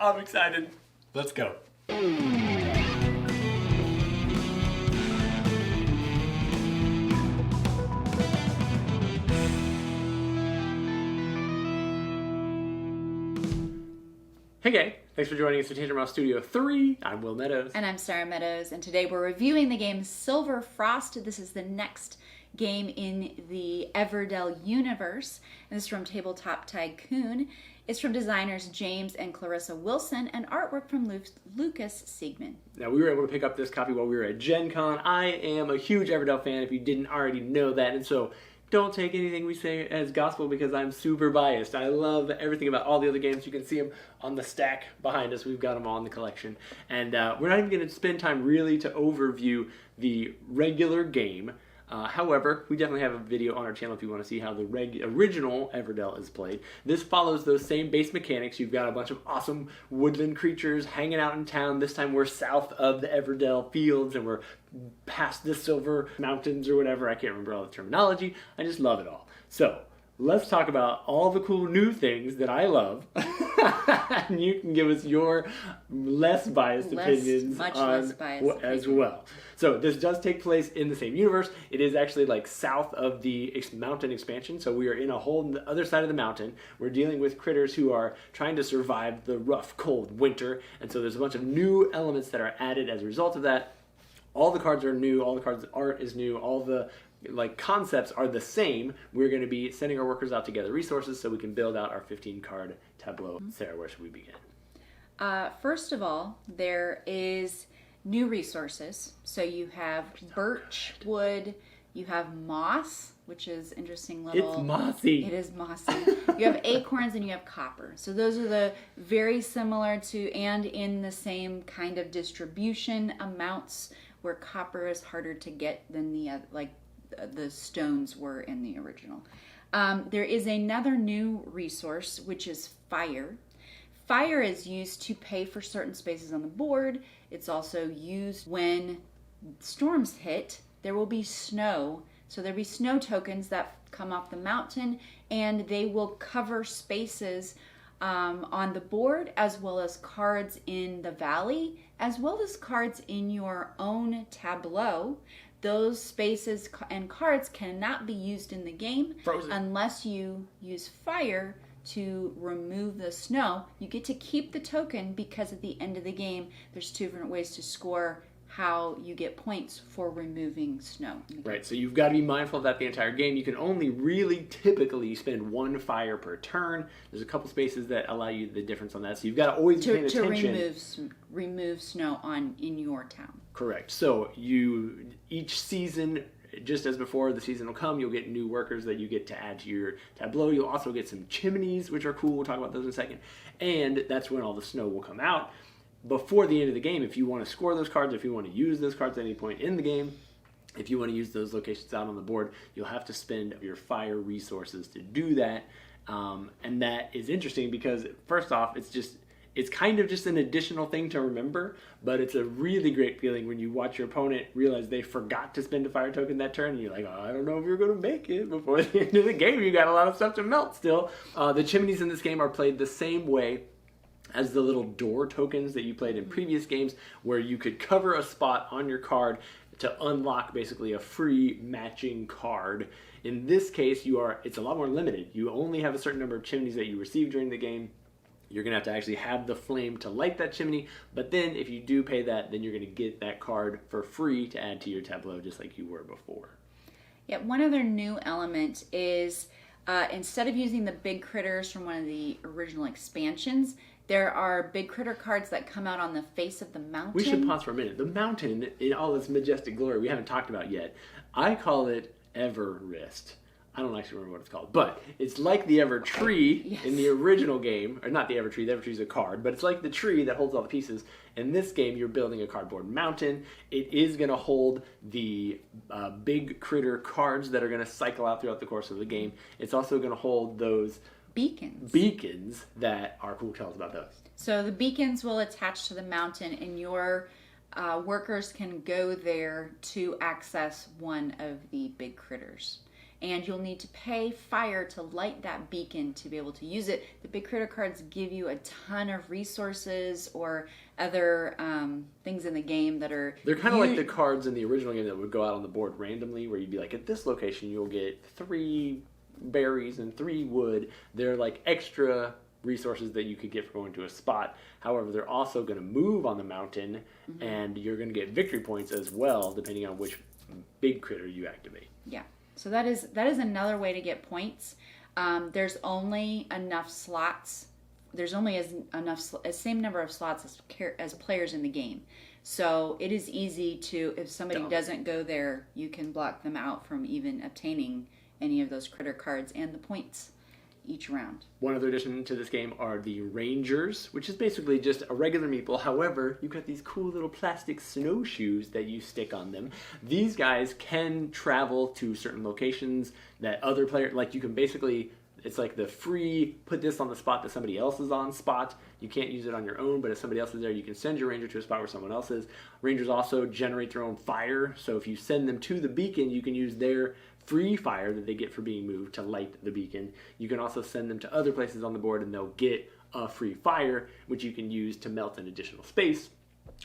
I'm excited. Let's go. Hey gang, thanks for joining us for Tangent Mouse Studio 3. I'm Will Meadows. And I'm Sara Meadows, and today we're reviewing the game Silverfrost. This is the next game in the Everdell universe, and this is from Tabletop Tycoon. It's from designers James and Clarissa Wilson, and artwork from Lucas Siegman. Now, we were able to pick up this copy while we were at Gen Con. I am a huge Everdell fan, if you didn't already know that, and so don't take anything we say as gospel because I'm super biased. I love everything about all the other games. You can see them on the stack behind us. We've got them all in the collection. And we're not even going to spend time really to overview the regular game. However, we definitely have a video on our channel if you want to see how the original Everdell is played. This follows those same base mechanics. You've got a bunch of awesome woodland creatures hanging out in town. This time we're south of the Everdell fields and we're past the Silver Mountains or whatever. I can't remember all the terminology. I just love it all. So let's talk about all the cool new things that I love. And you can give us your less biased opinions on as well. So this does take place in the same universe. It is actually like south of the mountain expansion. So we are in a whole other side of the mountain. We're dealing with critters who are trying to survive the rough, cold winter. And so there's a bunch of new elements that are added as a result of that. All the cards are new. All the cards art is new. All the concepts are the same. We're going to be sending our workers out to gather resources so we can build out our 15 card tableau. Sarah, where should we begin? First of all, there is new resources. So you have birch wood, you have moss, which is interesting little... It's mossy. It is mossy. You have acorns and you have copper. So those are the very similar to and in the same kind of distribution amounts, where copper is harder to get than the stones were in the original. There is another new resource, which is fire. Fire is used to pay for certain spaces on the board. It's also used when storms hit. There will be snow. So there'll be snow tokens that come off the mountain, and they will cover spaces on the board, as well as cards in the valley, as well as cards in your own tableau. Those spaces and cards cannot be used in the game unless you use fire to remove the snow. You get to keep the token because at the end of the game, there's two different ways to score how you get points for removing snow. Right, so you've got to be mindful of that the entire game. You can only really typically spend one fire per turn. There's a couple spaces that allow you the difference on that, so you've got to always be paying attention. To remove snow in your town. Correct. So each season, just as before, the season will come, you'll get new workers that you get to add to your tableau. You'll also get some chimneys, which are cool. We'll talk about those in a second. And that's when all the snow will come out. Before the end of the game, if you want to score those cards, if you want to use those cards at any point in the game, if you want to use those locations out on the board, you'll have to spend your fire resources to do that. And that is interesting because, first off, it's kind of just an additional thing to remember, but it's a really great feeling when you watch your opponent realize they forgot to spend a fire token that turn, and you're like, oh, I don't know if you're going to make it before the end of the game. You got a lot of stuff to melt still. The chimneys in this game are played the same way as the little door tokens that you played in previous games, where you could cover a spot on your card to unlock basically a free matching card. In this case, it's a lot more limited. You only have a certain number of chimneys that you receive during the game. You're going to have to actually have the flame to light that chimney, but then if you do pay that, then you're going to get that card for free to add to your tableau just like you were before. Yeah, one other new element is instead of using the big critters from one of the original expansions, there are big critter cards that come out on the face of the mountain. We should pause for a minute. The mountain, in all its majestic glory, we haven't talked about yet. I call it Everest. I don't actually remember what it's called, but it's like the Ever Tree in the original game, or not the Ever Tree. The Ever Tree is a card, but it's like the tree that holds all the pieces. In this game, you're building a cardboard mountain. It is going to hold the big critter cards that are going to cycle out throughout the course of the game. It's also going to hold those beacons that are cool. Tell us about those. So the beacons will attach to the mountain, and your workers can go there to access one of the big critters. and you'll need to pay fire to light that beacon to be able to use it. The big critter cards give you a ton of resources or other things in the game that are... They're kind of like the cards in the original game that would go out on the board randomly, where you'd be like, at this location you'll get 3 berries and 3 wood. They're like extra resources that you could get for going to a spot. However, they're also going to move on the mountain, and you're going to get victory points as well, depending on which big critter you activate. Yeah. So that is another way to get points. There's only enough slots. There's only same number of slots as players in the game. So it is easy to, if somebody doesn't go there, you can block them out from even obtaining any of those critter cards and the points each round. One other addition to this game are the Rangers, which is basically just a regular meeple. However, you've got these cool little plastic snowshoes that you stick on them. These guys can travel to certain locations that other players, like you can basically, it's like the free put this on the spot that somebody else is on spot. You can't use it on your own, but if somebody else is there, you can send your ranger to a spot where someone else is. Rangers also generate their own fire, so if you send them to the beacon, you can use their free fire that they get for being moved to light the beacon. You can also send them to other places on the board and they'll get a free fire, which you can use to melt an additional space.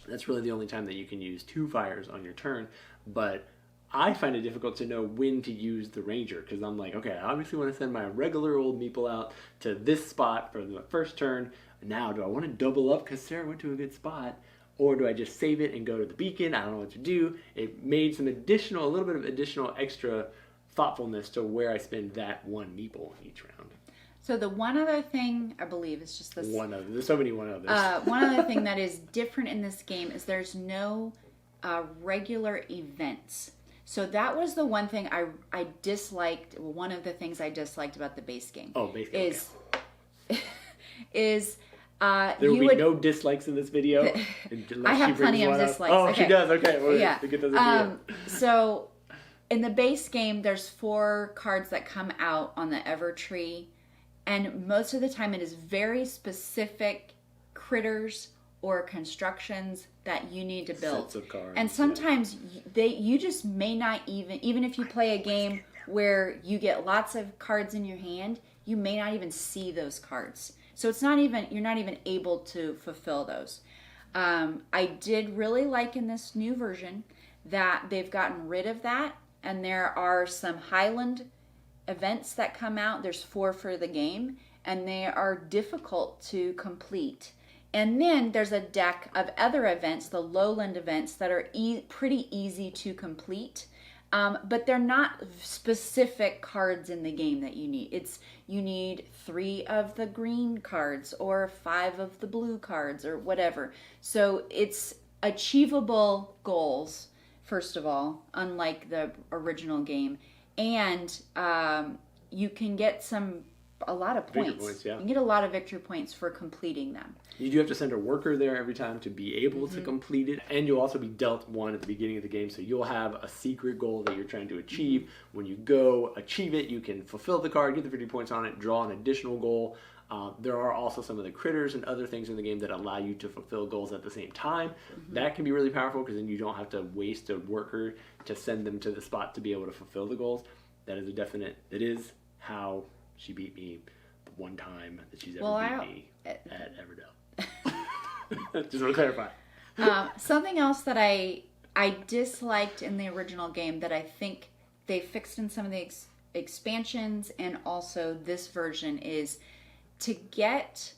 That's really the only time that you can use 2 fires on your turn, but I find it difficult to know when to use the ranger, because I'm like, okay, I obviously want to send my regular old meeple out to this spot for the first turn. Now, do I want to double up because Sarah went to a good spot? Or do I just save it and go to the beacon? I don't know what to do. It made a little bit of additional extra thoughtfulness to where I spend that one meeple each round. So the one other thing, I believe, is just this. There's so many one others. One other thing that is different in this game is there's no regular events. So that was the one thing I disliked. One of the things I disliked about the base game. Oh, base game. Is there will be no dislikes in this video. I have plenty of dislikes. Oh, okay. She does. Okay. Well, yeah. To get those video. So in the base game, there's 4 cards that come out on the Ever tree, and most of the time it is very specific critters or constructions that you need to build. Sets of cards, and sometimes you just may not even if you play a game where you get lots of cards in your hand, you may not even see those cards. So you're not even able to fulfill those. I did really like in this new version that they've gotten rid of that, and there are some Highland events that come out. There's 4 for the game, and they are difficult to complete. And then there's a deck of other events, the Lowland events, that are pretty easy to complete. But they're not specific cards in the game that you need. You need 3 of the green cards or 5 of the blue cards or whatever. So it's achievable goals, first of all, unlike the original game. And you can get a lot of points. Yeah. You can get a lot of victory points for completing them. You do have to send a worker there every time to be able to complete it. And you'll also be dealt 1 at the beginning of the game. So you'll have a secret goal that you're trying to achieve. When you go achieve it, you can fulfill the card, get the 50 points on it, draw an additional goal. There are also some of the critters and other things in the game that allow you to fulfill goals at the same time. That can be really powerful because then you don't have to waste a worker to send them to the spot to be able to fulfill the goals. That is it is how she beat me the one time that she's ever beat me at Everdell. Just want to clarify. Something else that I disliked in the original game that I think they fixed in some of the expansions and also this version is to get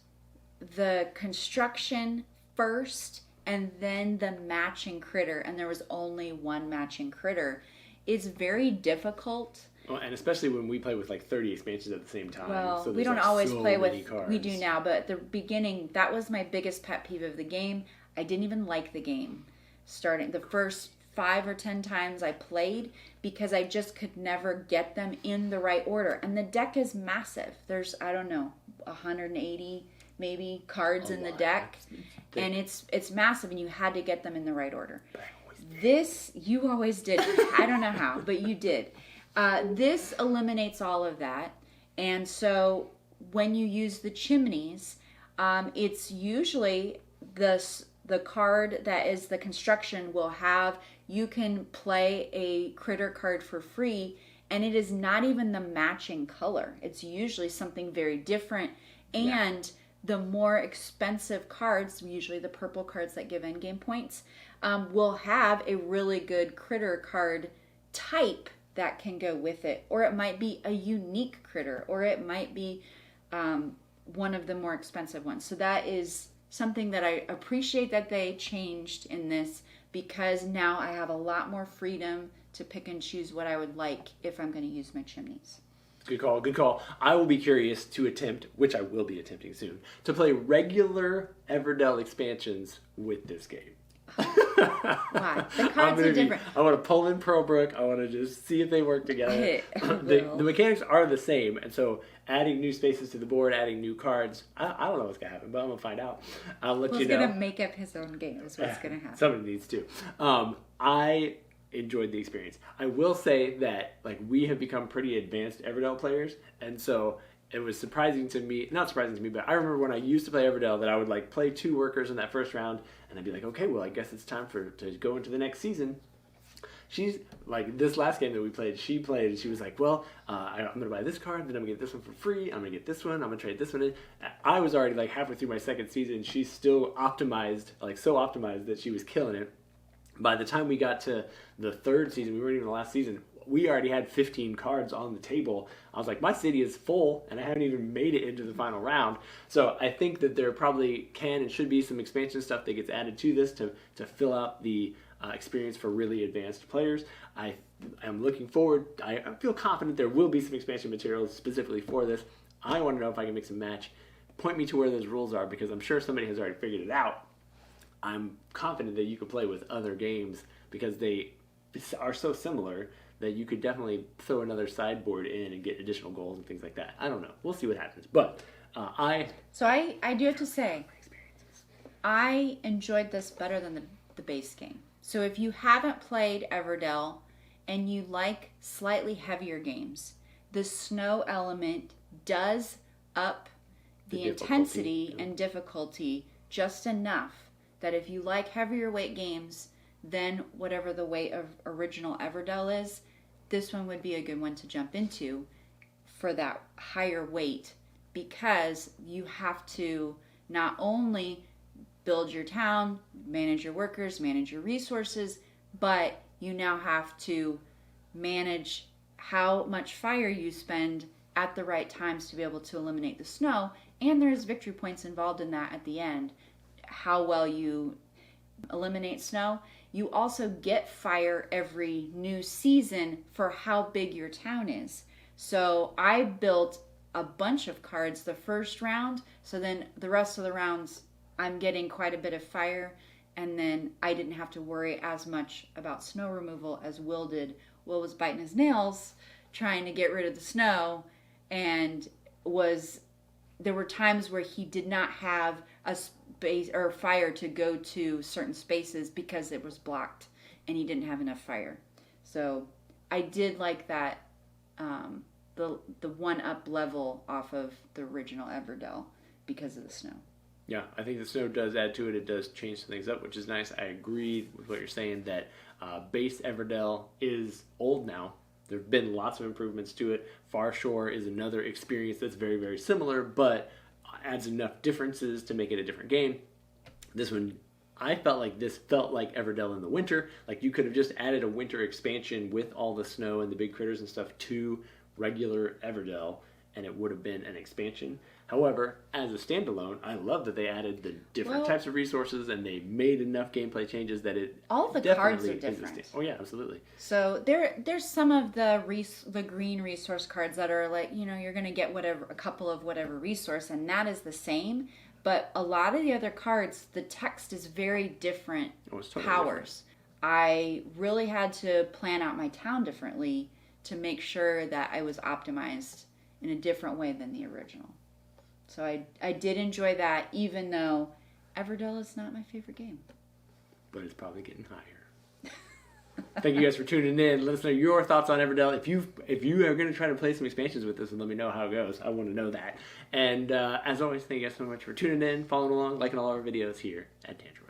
the construction first and then the matching critter, and there was only 1 matching critter, is very difficult. Well, and especially when we play with like 30 expansions at the same time. Well, so we don't always play with cards. We do now, but at the beginning, that was my biggest pet peeve of the game. I didn't even like the game starting the first 5 or 10 times I played because I just could never get them in the right order. And the deck is massive. There's, I don't know, 180 maybe cards in the deck, and it's massive, and you had to get them in the right order. You always did. I don't know how, but you did. This eliminates all of that, and so when you use the chimneys, it's usually the card that is the construction will have, you can play a critter card for free, and it is not even the matching color. It's usually something very different. And the more expensive cards, usually the purple cards that give endgame points, will have a really good critter card type that can go with it. Or it might be a unique critter, or it might be one of the more expensive ones. So that is something that I appreciate that they changed in this, because now I have a lot more freedom to pick and choose what I would like if I'm going to use my chimneys. Good call, good call. I will be curious to attempt, which I will be attempting soon, to play regular Everdell expansions with this game. Why? The cards are different. I want to pull in Probrook. I want to just see if they work together. The mechanics are the same, and so adding new spaces to the board, adding new cards, I don't know what's going to happen, but I'm going to find out. I'll let you know. He's going to make up his own game is what's going to happen. Somebody needs to. I enjoyed the experience. I will say that we have become pretty advanced Everdell players, and so it was surprising to me, not surprising to me, but I remember when I used to play Everdell that I would play 2 workers in that first round, and I'd be like, okay, well, I guess it's time to go into the next season. She's this last game that we played, she was like, well, I'm going to buy this card, then I'm going to get this one for free, I'm going to get this one, I'm going to trade this one in. I was already halfway through my second season. She's still optimized, so optimized that she was killing it. By the time we got to the third season, we weren't even the last season, we already had 15 cards on the table. I was like, my city is full, and I haven't even made it into the final round. So I think that there probably can and should be some expansion stuff that gets added to this to fill out the experience for really advanced players. I am looking forward. I feel confident there will be some expansion materials specifically for this. I want to know if I can mix and match. Point me to where those rules are, because I'm sure somebody has already figured it out. I'm confident that you could play with other games because they are so similar that you could definitely throw another sideboard in and get additional goals and things like that. I don't know. We'll see what happens. But I do have to say, I enjoyed this better than the base game. So if you haven't played Everdell and you like slightly heavier games, the snow element does up the intensity and difficulty just enough that if you like heavier weight games than whatever the weight of original Everdell is, this one would be a good one to jump into for that higher weight, because you have to not only build your town, manage your workers, manage your resources, but you now have to manage how much fire you spend at the right times to be able to eliminate the snow, and there's victory points involved in that at the end. How well you eliminate snow. You also get fire every new season for how big your town is. So I built a bunch of cards the first round, so then the rest of the rounds I'm getting quite a bit of fire, and then I didn't have to worry as much about snow removal as Will did. Will was biting his nails trying to get rid of the snow, and there were times where he did not have a space or fire to go to certain spaces because it was blocked and he didn't have enough fire. So I did like that, the one up level off of the original Everdell because of the snow. Yeah, I think the snow does add to it. It does change things up, which is nice. I agree with what you're saying that base Everdell is old now. There have been lots of improvements to it. Far Shore is another experience that's very, very similar, but adds enough differences to make it a different game. This one, I felt like Everdell in the winter. You could have just added a winter expansion with all the snow and the big critters and stuff to regular Everdell, and it would have been an expansion. However, as a standalone, I love that they added the different types of resources, and they made enough gameplay changes that it all the cards are different. Oh yeah, absolutely. So there's some of the green resource cards that are you're going to get a couple of whatever resource, and that is the same. But a lot of the other cards, the text is very different. Totally powers. Different. I really had to plan out my town differently to make sure that I was optimized in a different way than the original. So I did enjoy that, even though Everdell is not my favorite game. But it's probably getting higher. Thank you guys for tuning in. Let us know your thoughts on Everdell. If you are going to try to play some expansions with us, and let me know how it goes. I want to know that. And as always, thank you guys so much for tuning in, following along, liking all our videos here at Tantrum.